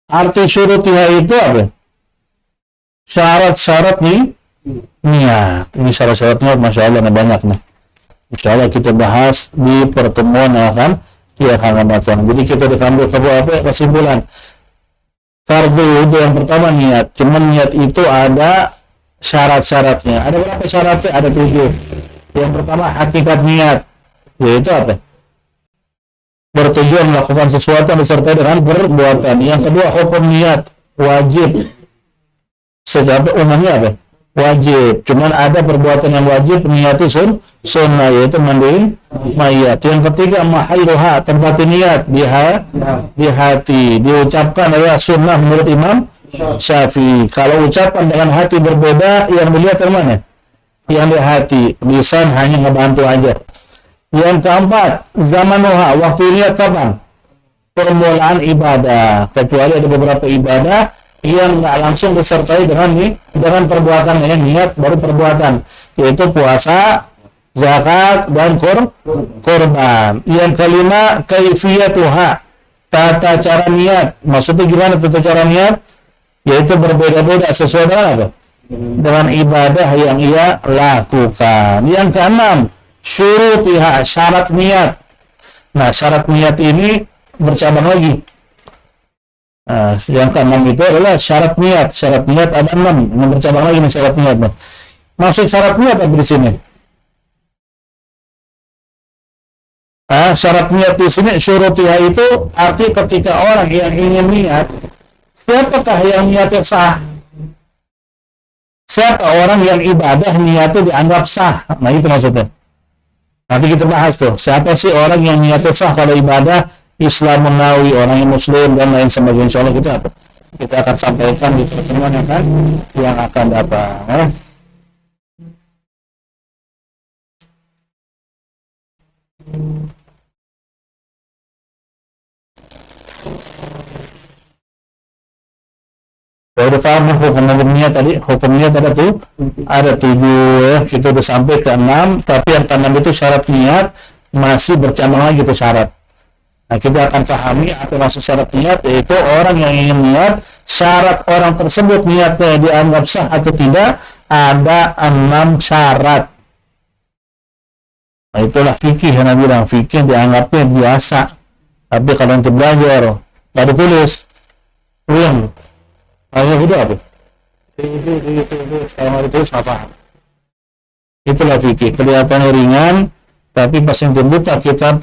Arti syurutiha itu apa? Syarat-syarat niat. Ini syarat-syaratnya, masya Allah, banyak nih. Insya Allah kita bahas di pertemuan yang akan datang. Jadi kita diambil kesimpulan. Fardhu wudu yang pertama niat. Cuman niat itu ada syarat-syaratnya. Ada berapa syaratnya? Ada 7. Yang pertama hakikat niat, yaitu apa? Bertujuan melakukan sesuatu yang disertai dengan perbuatan. Yang kedua hukum niat, wajib. Secara umumnya apa? Wajib. Cuman ada perbuatan yang wajib, niat itu sunnah, yaitu mandiin mayat. Yang ketiga mahairuha, tempat niat di hati, diucapkan adalah sunnah menurut Imam Syafi'i. Kalau ucapan dengan hati berbeda, yang dilihat yang mana? Yang di hati. Lisan hanya ngebantu aja. Yang keempat, zamanuha, waktu niat kapan? Permulaan ibadah. Kecuali ada beberapa ibadah yang nggak langsung disertai dengan perbuatan, yang niat baru perbuatan, yaitu puasa, zakat, dan korban. Yang kelima, kaifiyatuha, tata cara niat. Maksudnya gimana tata cara niat? Yaitu berbeda-beda sesuai dengan apa? Dengan ibadah yang ia lakukan. Yang keenam, syurutiha, syarat niat. Nah, syarat niat ini bercabang lagi. Nah, yang keenam itu adalah syarat niat. Syarat niat ada 6. Bercabang lagi nih syarat niat. Maksud syarat niat apa di sini? Syarat niat di sini, syurutiha itu arti ketika orang yang ingin niat, siapakah yang niatnya sah? Siapa orang yang ibadah niatnya dianggap sah? Nah, itu maksudnya. Nanti kita bahas tuh. Siapa sih orang yang niatnya sah kalau ibadah? Islam menawi, orang yang muslim, dan lain sebagainya. Insya Allah kita akan sampaikan di pertemuan yang akan datang. Udah paham hukum niat tadi? Hukum niat ada 7 ya. Kita udah sampai ke 6, tapi yang ke-6 itu syarat niat masih bercabang lagi tuh syarat. Nah, kita akan pahami apa maksud syarat niat, yaitu orang yang ingin niat, syarat orang tersebut niatnya dianggap sah atau tidak, ada 6 syarat. Nah, itulah fikih yang Nabi bilang, fikih dianggapnya biasa. Tapi kalau nanti belajar, nggak ditulis, ulang. Hanya udah apa? Kalau nggak ditulis nggak paham. Itulah fikih, kelihatannya ringan, tapi pas yang dibuka kita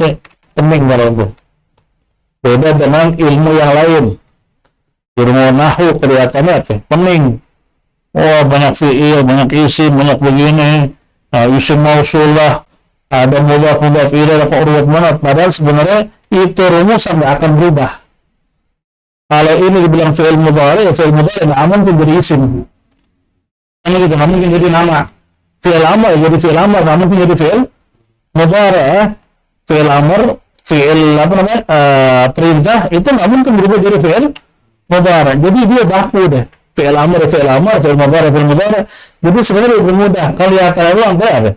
pening kalau itu. Beda dengan ilmu yang lain. Ilmu nahwu kelihatannya pening. Oh, banyak fi'il, banyak isim, banyak begini. Nah, isim mausulah, ada mudhaf ilaih, kok ruwet banget. Padahal sebenarnya itu rumusan nggak akan berubah. Kalau ini dibilang fi'il mudhari, fi'il mudhari nggak mungkin jadi isim. Kan gitu, nggak mungkin jadi nama. Fi'il amr jadi fi'il amr, nggak mungkin jadi fi'il mudhari. Fi'il amr, fi'il perintah itu nggak mungkin berubah jadi fi'il mudhari. Jadi dia baku deh. Fi'il amr, fi'il mudhari. Jadi sebenarnya lebih mudah. Kalau lihat doang apa?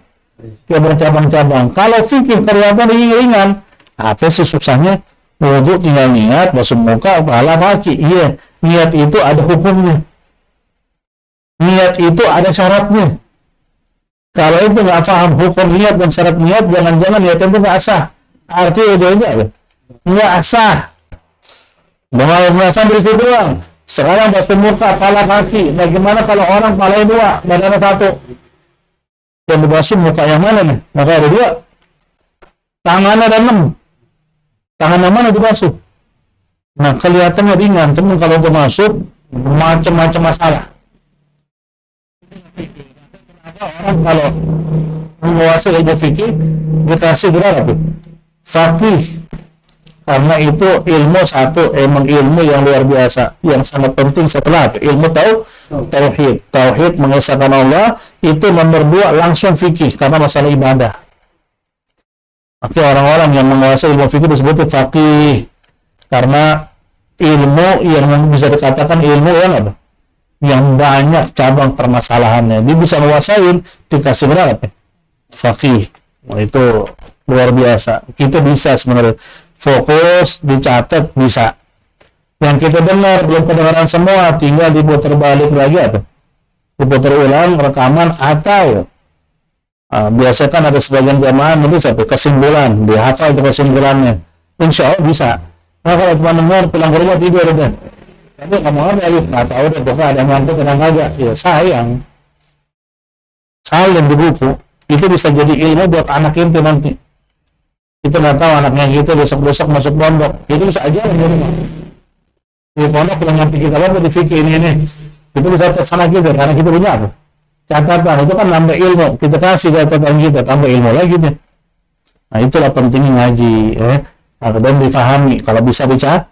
Kayak bercabang-cabang. Kalau fikih kelihatan ringan, apa sih susahnya? Wudu tinggal niat, basuh muka, kepala, kaki. Iya, niat itu ada hukumnya. Niat itu ada syaratnya. Kalau itu nggak paham hukum niat dan syarat niat, jangan-jangan niat itu nggak sah. Artinya itu apa? Nggak sah. Nggak sah dari situ doang. Sekarang basuh muka, kepala, kaki. Bagaimana kalau orang kepalanya 2, badannya 1? yang dibasuh muka yang mana nih? Maka ada dua, tangan ada 6, tangan yang mana dibasuh? Nah, kelihatannya ringan, teman kalau udah masuk macam-macam masalah. Orang kalau menguasai ilmu fikih dikasih gelar apa? Fakih. Karena itu ilmu satu, emang ilmu yang luar biasa, yang sangat penting setelah ilmu tauhid. Tauhid mengesahkan Allah itu nomor 2, langsung fikih karena masalah ibadah. Oke, orang-orang yang menguasai ilmu fikih disebut fakih karena ilmu yang bisa dikatakan ilmu yang apa? Yang banyak cabang permasalahannya. Dia bisa menguasai, dikasih gelar apa? Fakih. Nah, itu luar biasa. Kita bisa sebenarnya fokus, dicatat, bisa. Yang kita dengar belum kedengaran semua, tinggal diputar balik lagi apa? Diputar ulang rekaman atau biasa kan ada sebagian jamaah nulis apa? Kesimpulan, dihafal itu kesimpulannya. Insya Allah bisa. Nah, kalau cuma dengar pulang ke rumah tidur udah. Tapi kamu ada ya, nggak tahu deh, pokoknya ada ngantuk tenang aja. Ya sayang. Salin di buku. Itu bisa jadi ilmu buat anak inti nanti. Kita nggak tahu anaknya gitu besok-besok masuk pondok, itu bisa aja di rumah. Di pondok kita ngerti kita apa di fikih ini. Itu bisa tersana gitu karena kita punya apa? Catatan. Itu kan nambah ilmu. Kita kasih catatan kita, tambah ilmu lagi deh. Nah, itulah pentingnya ngaji. Dan difahami. Kalau bisa dicatat.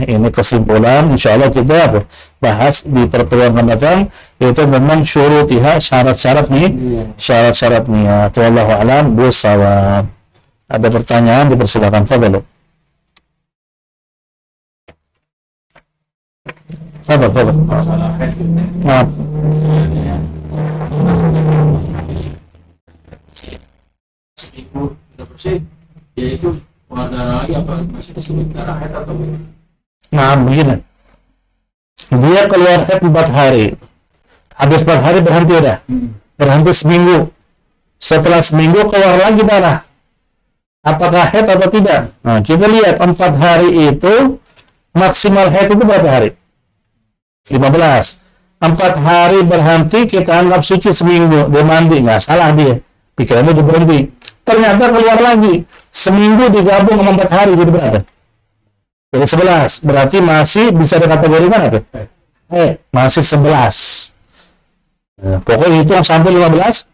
Ini kesimpulan. Insya Allah kita apa? Bahas di pertemuan mendatang. Itu memang syurutiha, syarat-syarat nih. Syarat-syarat niat. Wallahu a'lam bishawab. Ada pertanyaan, dipersilakan. Fadhlu. Fadhlu. Maaf. Yaitu warna lagi apa masih disebut darah haid atau Nah, begini. Dia keluar haid 4 hari. Habis 4 hari berhenti udah. Berhenti seminggu. Setelah seminggu keluar lagi darah. Apakah haid atau tidak? Nah, kita lihat 4 hari itu maksimal haid itu berapa hari? 15. 4 hari berhenti, kita anggap suci seminggu. Dia mandi, nggak salah dia. Pikirannya dia berhenti. Ternyata keluar lagi. Seminggu digabung sama 4 hari, jadi berapa? Jadi 11. Berarti masih bisa dikategorikan apa? Masih 11. Nah, pokoknya itu sampai 15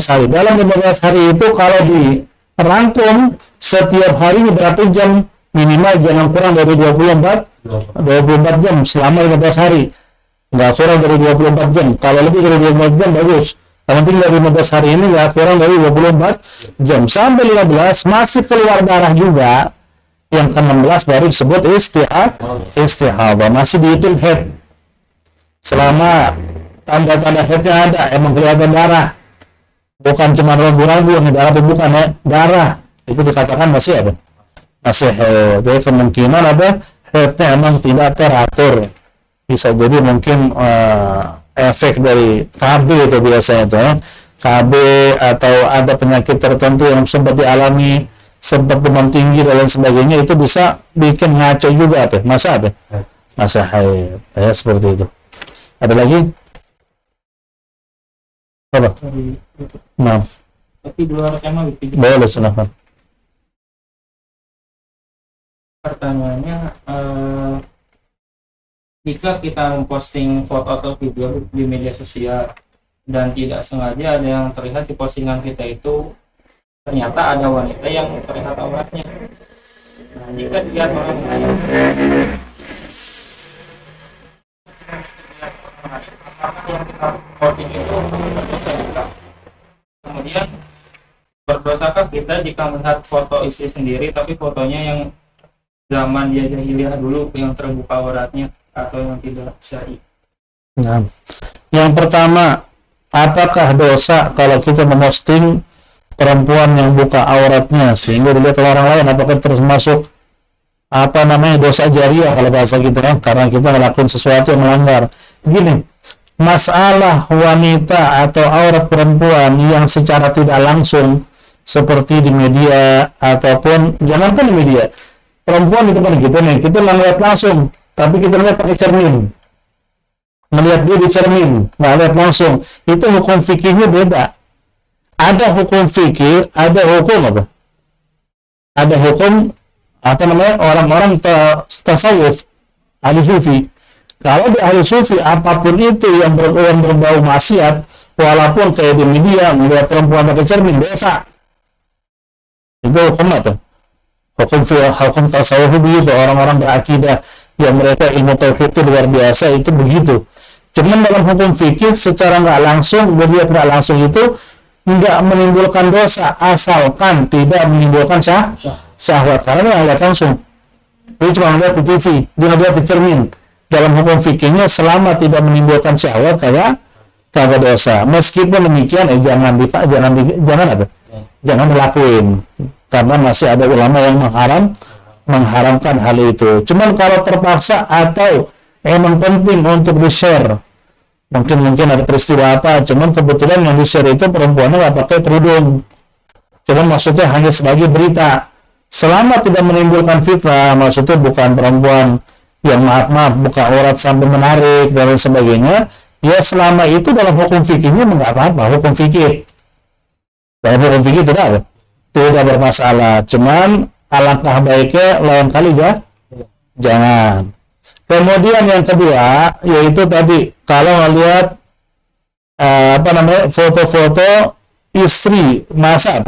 hari. Dalam 15 hari itu kalau dirangkum setiap hari berapa jam? Minimal jangan kurang dari 24 jam selama 15 hari. Nggak kurang dari 24 jam. Kalau lebih dari 24 jam bagus. Yang penting dari 15 hari ini nggak kurang dari 24 jam. Sampai 15 masih keluar darah juga. Yang ke-16 baru disebut istihadah. Masih dihitung haid. Selama tanda-tanda haidnya ada, emang kelihatan darah. Bukan cuma ragu-ragu, ini darah bukan darah. Itu dikatakan masih apa? Masih haid. Jadi kemungkinan apa? Haidnya emang tidak teratur. Bisa jadi mungkin efek dari KB itu biasanya itu KB atau ada penyakit tertentu yang sempat dialami, sempat demam tinggi dan lain sebagainya, itu bisa bikin ngaco juga apa? Masa haid. Ya, seperti itu. Ada lagi? Apa? Nah. tapi di luar tema boleh, silakan. Pertanyaannya, jika kita memposting foto atau video di media sosial dan tidak sengaja ada yang terlihat di postingan kita itu ternyata ada wanita yang terlihat auratnya. Nah, jika dilihat orang lain, apakah yang kita posting itu berdosa juga? Kemudian, berdosakah kita jika melihat foto istri sendiri tapi fotonya yang zaman dia jahiliyah dulu yang terbuka auratnya atau yang tidak syar'i? Nah, yang pertama, apakah dosa kalau kita memposting perempuan yang buka auratnya sehingga dilihat oleh orang lain? Apakah termasuk dosa jariah kalau bahasa kita ya? Karena kita melakukan sesuatu yang melanggar. Gini, masalah wanita atau aurat perempuan yang secara tidak langsung seperti di media ataupun jangankan di media, perempuan di depan kita nih, kita nggak lihat langsung, tapi kita lihat pakai cermin. Melihat dia di cermin, nggak lihat langsung. Itu hukum fikihnya beda. Ada hukum fikih, ada hukum apa? Ada hukum apa namanya orang-orang tasawuf, ahli sufi. Kalau di ahli sufi apapun itu yang berbau maksiat, walaupun kayak di media melihat perempuan pakai cermin dosa. Itu hukum apa? Hukum tasawuf begitu. Orang-orang berakidah yang mereka ilmu tauhid itu luar biasa itu begitu. Cuman dalam hukum fikih secara nggak langsung, melihat nggak langsung itu nggak menimbulkan dosa asalkan tidak menimbulkan syahwat. Karena dia nggak lihat langsung. Dia cuma melihat di TV, dia lihat di cermin. Dalam hukum fikihnya selama tidak menimbulkan syahwat kagak dosa. Meskipun demikian jangan dilakuin karena masih ada ulama yang mengharamkan hal itu. Cuman kalau terpaksa atau emang penting untuk di-share, mungkin ada peristiwa apa, cuman kebetulan yang di-share itu perempuannya nggak pakai kerudung, cuman maksudnya hanya sebagai berita, selama tidak menimbulkan fitnah, maksudnya bukan perempuan yang maaf buka aurat sampai menarik dan sebagainya, ya selama itu dalam hukum fikihnya nggak apa-apa. Hukum fikih dalam hukum fikih tidak bermasalah. Cuman alangkah baiknya lain kali jangan. Kemudian yang kedua yaitu tadi kalau melihat foto-foto istri masa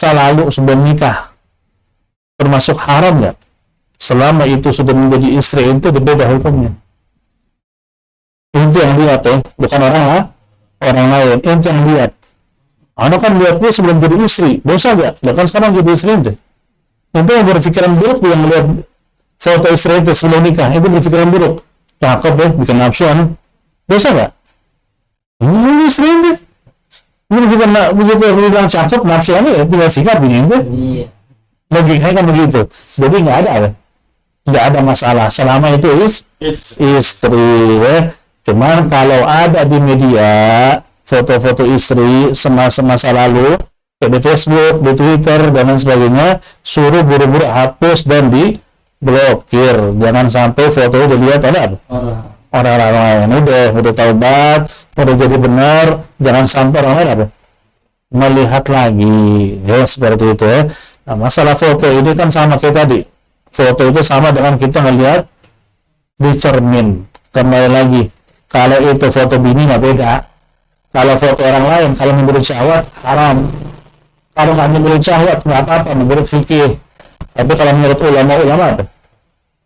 lalu sebelum nikah, termasuk haram nggak? Selama itu sudah menjadi istri itu berbeda hukumnya. Itu yang lihat bukan orang lain. Itu yang lihat. Anak kan lihat dia sebelum jadi istri, dosa gak? Bahkan sekarang jadi istri itu. Itu yang berpikiran buruk yang melihat foto istri itu sebelum nikah, itu berpikiran buruk. Cakep bikin nafsu dosa gak? Ini istri itu. Begitu bilang cakep nafsu tinggal sikat begini itu. Iya. Logikanya kan begitu. Jadi nggak ada masalah selama itu istri. Cuman kalau ada di media foto-foto istri semasa lalu di Facebook, di Twitter dan lain sebagainya, suruh buru-buru hapus dan diblokir. Jangan sampai foto itu dilihat oleh orang lain. Udah taubat, udah jadi benar, jangan sampai orang lain melihat lagi seperti itu Nah, masalah foto ini kan sama kayak tadi. Foto itu sama dengan kita ngelihat di cermin. Kembali lagi, kalau itu foto bini nggak beda. Kalau foto orang lain, kalau menurut syahwat haram. Kalau nggak menurut syahwat nggak apa-apa menurut fikih. Tapi kalau menurut ulama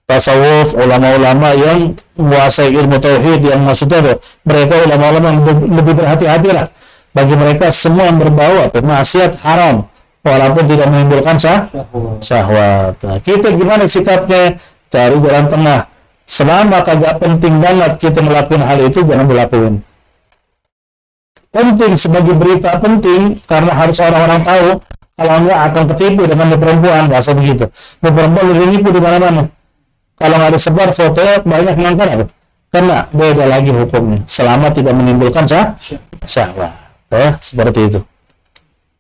tasawuf, ulama-ulama yang menguasai ilmu tauhid, yang maksudnya mereka ulama-ulama yang lebih berhati-hati lah. Bagi mereka semua yang berbau maksiat haram. Walaupun tidak menimbulkan syahwat. Nah, kita gimana sikapnya? Cari jalan tengah. Selama kagak penting banget kita melakukan hal itu, jangan dilakuin. Penting sebagai berita penting karena harus orang-orang tahu. Kalau enggak akan ketipu dengan perempuan, bahasa begitu. Perempuan nipu di mana-mana. Kalau nggak disebar fotonya banyak ngangkat karena beda lagi hukumnya. Selama tidak menimbulkan syahwat. Seperti itu.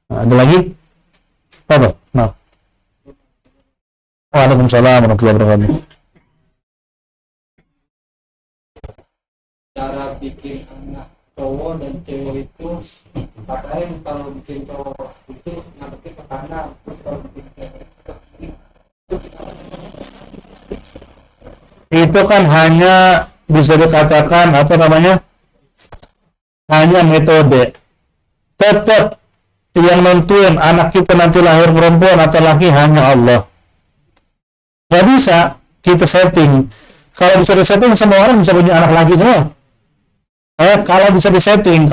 Nah, ada lagi? Apa? Nah. Waalaikumsalam warahmatullahi wabarakatuh. Cara bikin anak cowok dan cewek itu katanya kalau bikin cowok itu ngadepin ke kanan, terus kalau bikin cewek ke kiri. Itu kan hanya bisa dikatakan hanya metode. Tetap yang nentuin anak kita nanti lahir perempuan atau laki hanya Allah. Gak bisa kita setting. Kalau bisa disetting, semua orang bisa punya anak laki semua. Kalau bisa disetting,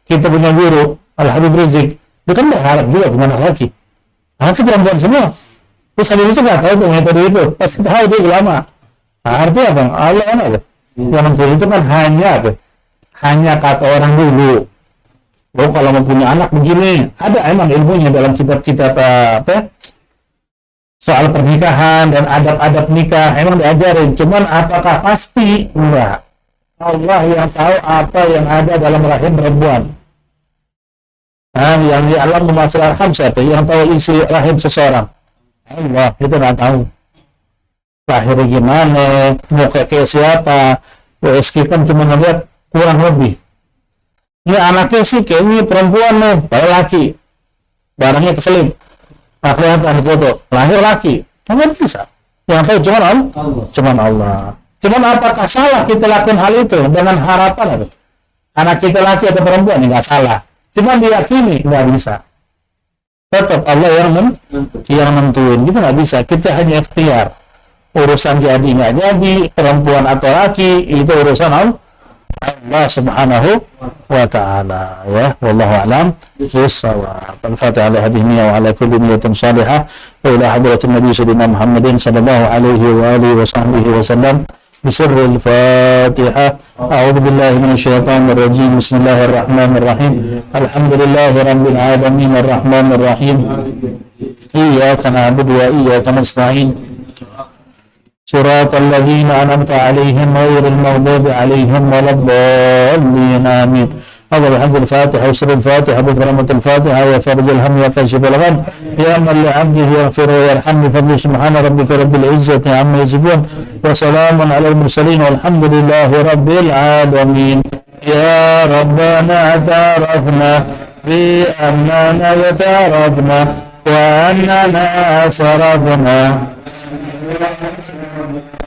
kita punya guru Al-Habib Rizik, dia kan berharap juga punya anak laki. Anak perempuan semua. Terus Habib Rizik nggak tahu tuh metode itu. Pasti tahu dia ulama. Nah, artinya apa? Allah kan apa? Yang nentuin itu kan hanya kata orang dulu. Kalau mau punya anak begini, ada emang ilmunya dalam kitab-kitab soal pernikahan dan adab-adab nikah, emang diajarin. Cuman apakah pasti? Enggak. Allah yang tahu apa yang ada dalam rahim perempuan. Yang di alam memasuk arham siapa? Yang tahu isi rahim seseorang. Allah itu nggak tahu. lahir gimana, muka kayak siapa. WSK kan cuma ngeliat kurang lebih. Ini anaknya sih kayaknya perempuan nih, padahal laki. Barangnya keselip. Nah, kelihatan di foto, lahir laki. Nggak bisa. Yang tahu cuma Allah. Cuma Allah. Cuman apakah salah kita lakukan hal itu dengan harapan anak kita laki atau perempuan? Nggak salah. Cuma diyakini nggak bisa. Tetap Allah yang nentuin. Kita nggak bisa. Kita hanya ikhtiar. Urusan jadi nggak jadi, perempuan atau laki itu urusan Allah subhanahu wa ta'ala, ya. Wallahu a'lam bissawab. Al-Fatihah ala hadhihi wa ala kulli niyatin salihah wa ila hadratin nabi sayyidina Muhammadin sallallahu alaihi wa alihi wa sahbihi wa sallam بسر الفاتحة. أعوذ بالله من الشيطان الرجيم. بسم الله الرحمن الرحيم. الحمد لله رب العالمين الرحمن الرحيم. إياك نعبد وإياك نستعين. صراط الذين أنعمت عليهم غير المغضوب عليهم ولا الضالين آمين. هذا بحق الفاتحة وسر الفاتحة بكرامة الفاتحة وفرج الهم وكاشف الغم يا من لعبده يغفر ويرحم بفضل سبحان ربك رب العزة عما يصفون وسلام على المرسلين والحمد لله رب العالمين. يا ربنا اعترفنا بأننا اغترفنا وأننا أسرفنا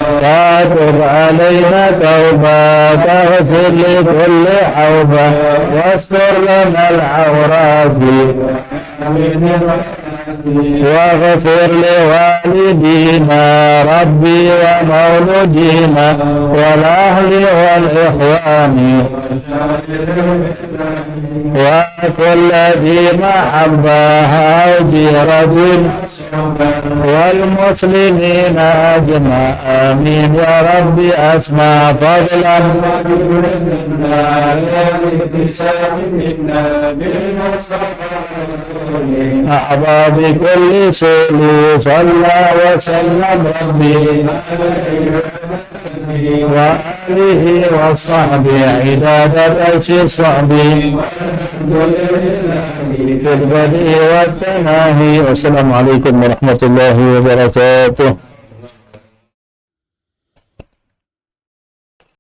فاتب علينا توبة تغفر لكل حوبة واستر لنا العورات واغفر لوالدينا ربي ومولودينا والأهل والإخوان وكل ذي محبة أو جيرة والمسلمين أجمع آمين يا ربي أسمع فضلا أحظى بكل سؤل صلى وسلم ربي وآله وصحبه عدادة الصحبه في البدء والتناهي. والسلام عليكم ورحمة الله وبركاته.